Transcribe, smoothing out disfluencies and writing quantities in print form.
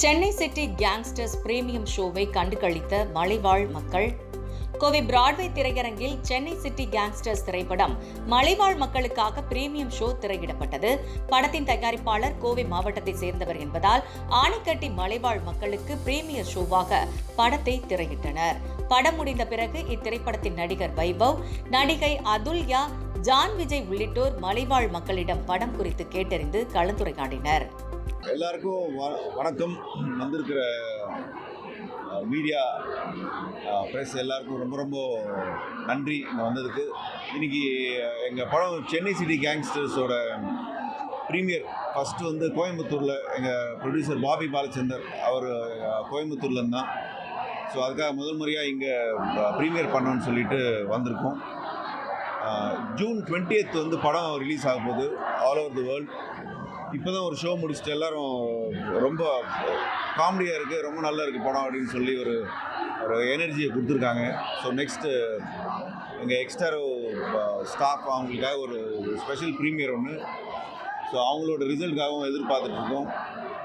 Chennai city gangsters premium ஷோவை கண்டுகளித்த மலைவாழ் மக்கள். கோவை பிராட்வே திரையரங்கில் சென்னை சிட்டி கேங்ஸ்டர்ஸ் திரைப்படம் மலைவாழ் மக்களுக்காக பிரீமியம் ஷோ திரையிடப்பட்டது. படத்தின் தயாரிப்பாளர் கோவை மாவட்டத்தை சேர்ந்தவர் என்பதால் ஆணைக்கட்டி மலைவாழ் மக்களுக்கு பிரீமியர் ஷோவாக படத்தை திரையிட்டனர். படம் முடிந்த பிறகு இத்திரைப்படத்தின் நடிகர் வைபவ், நடிகை அதுல்யா, ஜான் விஜய் உள்ளிட்டோர் மலைவாழ் மக்களிடம் படம் குறித்து கேட்டறிந்து கலந்துரையாடினர். எல்லாருக்கும் வணக்கம். வந்திருக்கிற மீடியா ப்ரெஸ் எல்லாருக்கும் ரொம்ப ரொம்ப நன்றி இங்கே வந்ததுக்கு. இன்றைக்கி எங்கள் படம் சென்னை சிட்டி கேங்ஸ்டர்ஸோட ப்ரீமியர் ஃபஸ்ட்டு கோயம்புத்தூரில் எங்கள் ப்ரொடியூசர் பாபி பாலச்சந்தர் அவர் கோயம்புத்தூர்லேருந்து தான். ஸோ அதுக்காக முதல் முறையாக இங்கே ப்ரீமியர் பண்ணோன்னு சொல்லிட்டு வந்திருக்கோம். ஜூன் 20th படம் ரிலீஸ் ஆக போகுது ஆல் ஓவர் தி வேர்ல்டு. இப்போ தான் ஒரு ஷோ முடிச்சுட்டு எல்லோரும் ரொம்ப காமெடியாக இருக்குது, ரொம்ப நல்லா இருக்குது படம் அப்படின்னு சொல்லி ஒரு எனர்ஜியை கொடுத்துருக்காங்க. ஸோ நெக்ஸ்ட்டு எங்கள் எக்ஸ்டாரோ ஸ்டாஃப் அவங்களுக்காக ஒரு ஸ்பெஷல் ப்ரீமியர் ஒன்று. ஸோ அவங்களோட ரிசல்ட்டுக்காகவும் எதிர்பார்த்துட்ருக்கோம்.